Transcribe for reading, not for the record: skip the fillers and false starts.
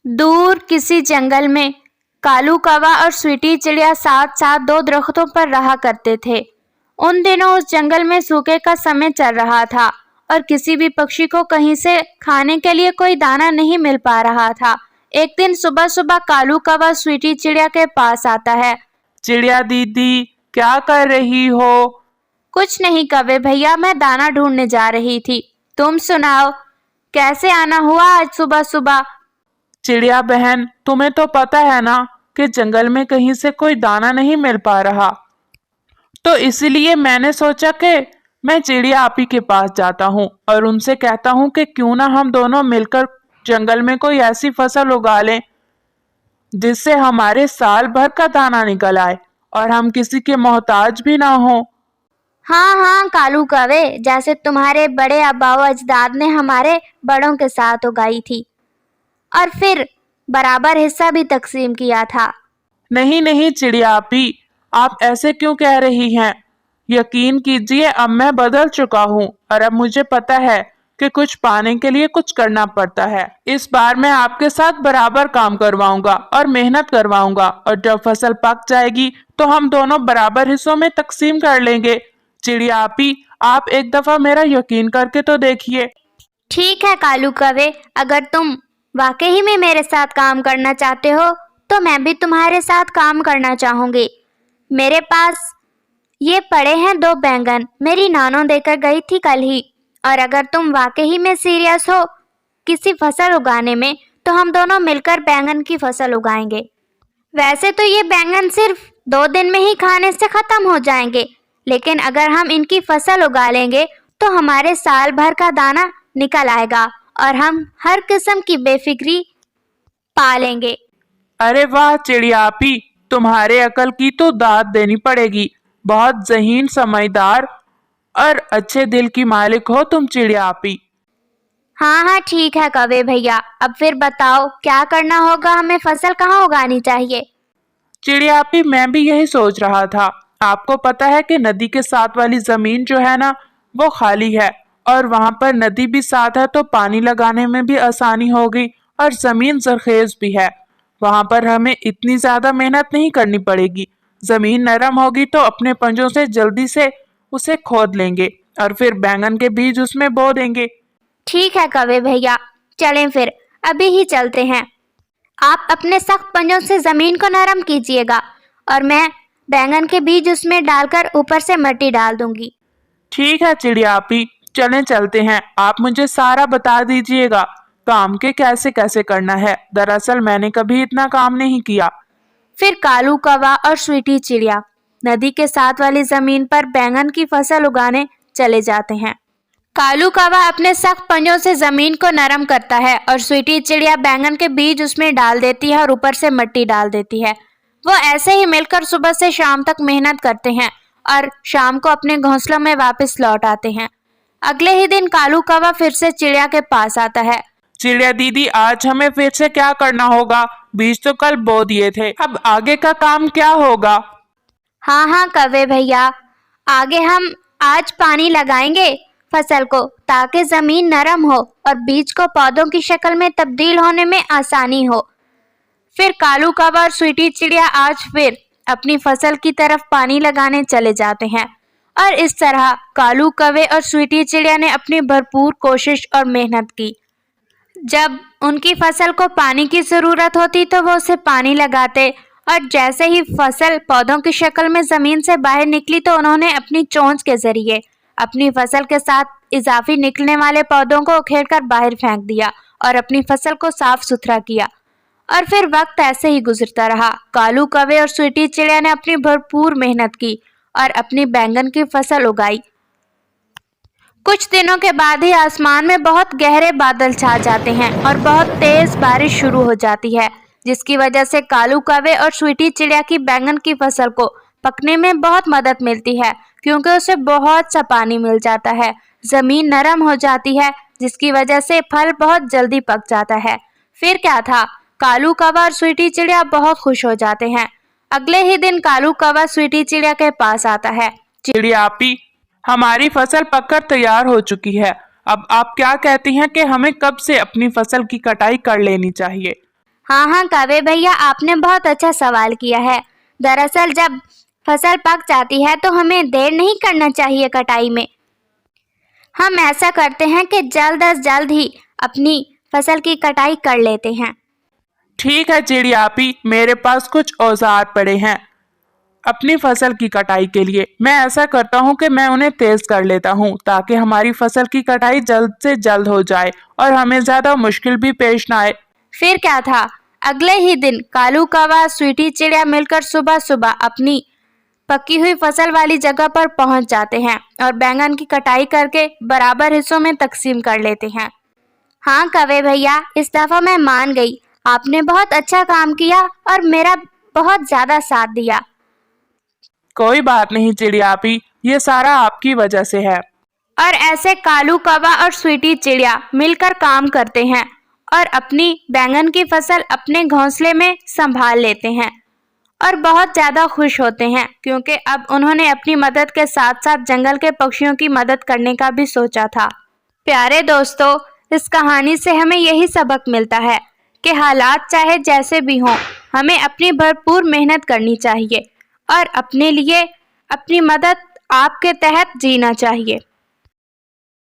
दूर किसी जंगल में कालू कौवा और स्वीटी चिड़िया साथ साथ दो दरख्तों पर रहा करते थे। उन दिनों उस जंगल में सूखे का समय चल रहा था और किसी भी पक्षी को कहीं से खाने के लिए कोई दाना नहीं मिल पा रहा था। एक दिन सुबह सुबह कालू कौवा स्वीटी चिड़िया के पास आता है। चिड़िया दीदी, क्या कर रही हो? कुछ नहीं कौवे भैया, मैं दाना ढूंढने जा रही थी। तुम सुनाओ, कैसे आना हुआ आज सुबह सुबह? चिड़िया बहन, तुम्हें तो पता है ना कि जंगल में कहीं से कोई दाना नहीं मिल पा रहा, तो इसीलिए मैंने सोचा कि मैं चिड़िया आपी के पास जाता हूँ और उनसे कहता हूँ कि क्यों ना हम दोनों मिलकर जंगल में कोई ऐसी फसल उगा लें जिससे हमारे साल भर का दाना निकल आए और हम किसी के मोहताज भी ना हो। हाँ हाँ कालू कौवे, जैसे तुम्हारे बड़े आबाओ अजदाद ने हमारे बड़ों के साथ उगाई थी और फिर बराबर हिस्सा भी तकसीम किया था। नहीं नहीं चिड़िया आपी, आप ऐसे क्यों कह रही हैं? यकीन कीजिए, अब मैं बदल चुका हूँ और अब मुझे पता है कि कुछ पाने के लिए कुछ करना पड़ता है। इस बार मैं आपके साथ बराबर काम करवाऊंगा और मेहनत करवाऊंगा और जब फसल पक जाएगी तो हम दोनों बराबर हिस्सों में तकसीम कर लेंगे। चिड़िया आपी, आप एक दफा मेरा यकीन करके तो देखिए। ठीक है कालू कौवे, अगर तुम वाकई में मेरे साथ काम करना चाहते हो तो मैं भी तुम्हारे साथ काम करना चाहूंगी। मेरे पास ये पड़े हैं 2 बैंगन, मेरी नानो देकर गई थी कल ही, और अगर तुम वाकई में सीरियस हो किसी फसल उगाने में तो हम दोनों मिलकर बैंगन की फसल उगाएंगे। वैसे तो ये बैंगन सिर्फ 2 दिन में ही खाने से खत्म हो जाएंगे, लेकिन अगर हम इनकी फसल उगा लेंगे तो हमारे साल भर का दाना निकल आएगा और हम हर किस्म की बेफिक्री पा लेंगे। अरे वाह चिड़िया आपी, तुम्हारे अकल की तो दाद देनी पड़ेगी। बहुत ज़हीन, समझदार और अच्छे दिल की मालिक हो तुम चिड़िया आपी। हाँ हाँ ठीक है कौवे भैया, अब फिर बताओ क्या करना होगा, हमें फसल कहाँ उगानी चाहिए? चिड़िया आपी, मैं भी यही सोच रहा था। आपको पता है कि नदी के साथ वाली जमीन जो है ना, वो खाली है और वहां पर नदी भी साथ है, तो पानी लगाने में भी आसानी होगी और जमीन जरखेज भी है। वहां पर हमें इतनी ज्यादा मेहनत नहीं करनी पड़ेगी। जमीन नरम होगी तो अपने पंजों से जल्दी से उसे खोद लेंगे और फिर बैंगन के बीज उसमें बो देंगे। ठीक है कौवे भैया, चलें फिर, अभी ही चलते हैं। आप अपने सख्त पंजों से जमीन को नरम कीजिएगा और मैं बैंगन के बीज उसमें डालकर ऊपर से मिट्टी डाल दूंगी। ठीक है चिड़िया आपी, चलें चलते हैं। आप मुझे सारा बता दीजिएगा काम के कैसे कैसे करना है। दरअसल मैंने कभी इतना काम नहीं किया। फिर कालू कौवा और स्वीटी चिड़िया नदी के साथ वाली जमीन पर बैंगन की फसल उगाने चले जाते हैं। कालू कौवा अपने सख्त पंजों से जमीन को नरम करता है और स्वीटी चिड़िया बैंगन के बीज उसमें डाल देती है और ऊपर से मिट्टी डाल देती है। वो ऐसे ही मिलकर सुबह से शाम तक मेहनत करते हैं और शाम को अपने घोंसलों में वापस लौट आते हैं। अगले ही दिन कालू कौवा फिर से चिड़िया के पास आता है। चिड़िया दीदी, आज हमें फिर से क्या करना होगा? बीज तो कल बो दिए थे, अब आगे का काम क्या होगा? हाँ हाँ कौवे भैया, आगे हम आज पानी लगाएंगे फसल को ताकि जमीन नरम हो और बीज को पौधों की शक्ल में तब्दील होने में आसानी हो। फिर कालू कौवा और स्वीटी चिड़िया आज फिर अपनी फसल की तरफ पानी लगाने चले जाते हैं और इस तरह कालू कौवे और स्वीटी चिड़िया ने अपनी भरपूर कोशिश और मेहनत की। जब उनकी फसल को पानी की जरूरत होती तो वो उसे पानी लगाते और जैसे ही फसल पौधों की शक्ल में जमीन से बाहर निकली तो उन्होंने अपनी चोंच के जरिए अपनी फसल के साथ इजाफी निकलने वाले पौधों को उखेड़कर बाहर फेंक दिया और अपनी फसल को साफ सुथरा किया। और फिर वक्त ऐसे ही गुजरता रहा। कालू कौवे और स्वीटी चिड़िया ने अपनी भरपूर मेहनत की और अपनी बैंगन की फसल उगाई। कुछ दिनों के बाद ही आसमान में बहुत गहरे बादल छा जाते हैं और बहुत तेज बारिश शुरू हो जाती है, जिसकी वजह से कालू कौवे और स्वीटी चिड़िया की बैंगन की फसल को पकने में बहुत मदद मिलती है, क्योंकि उसे बहुत सा पानी मिल जाता है। जमीन नरम हो जाती है, जिसकी वजह से फल बहुत जल्दी पक जाता है। फिर क्या था, कालू कौवा और स्वीटी चिड़िया बहुत खुश हो जाते हैं। अगले ही दिन कालू कौवा स्वीटी चिड़िया के पास आता है। चिड़िया आपी, हमारी फसल पककर तैयार हो चुकी है। अब आप क्या कहती हैं कि हमें कब से अपनी फसल की कटाई कर लेनी चाहिए? हाँ कावे भैया, आपने बहुत अच्छा सवाल किया है। दरअसल जब फसल पक जाती है तो हमें देर नहीं करना चाहिए कटाई में। हम ऐसा करते हैं कि जल्द अज जल्द ही अपनी फसल की कटाई कर लेते हैं। ठीक है चिड़िया आपी, मेरे पास कुछ औजार पड़े हैं अपनी फसल की कटाई के लिए। मैं ऐसा करता हूँ कि मैं उन्हें तेज कर लेता हूँ ताकि हमारी फसल की कटाई जल्द से जल्द हो जाए और हमें ज्यादा मुश्किल भी पेश ना आए। फिर क्या था, अगले ही दिन कालू कौवा स्वीटी चिड़िया मिलकर सुबह सुबह अपनी पकी हुई फसल वाली जगह पर पहुंच जाते हैं और बैंगन की कटाई करके बराबर हिस्सों में तकसीम कर लेते हैं। हाँ कवे भैया, इस दफा मैं मान गई। आपने बहुत अच्छा काम किया और मेरा बहुत ज्यादा साथ दिया। कोई बात नहीं चिड़िया आपी, ये सारा आपकी वजह से है। और ऐसे कालू कौवा और स्वीटी चिड़िया मिलकर काम करते हैं और अपनी बैंगन की फसल अपने घोंसले में संभाल लेते हैं और बहुत ज्यादा खुश होते हैं क्योंकि अब उन्होंने अपनी मदद के साथ साथ जंगल के पक्षियों की मदद करने का भी सोचा था। प्यारे दोस्तों, इस कहानी से हमें यही सबक मिलता है कि हालात चाहे जैसे भी हों, हमें अपनी भरपूर मेहनत करनी चाहिए और अपने लिए अपनी मदद आपके तहत जीना चाहिए।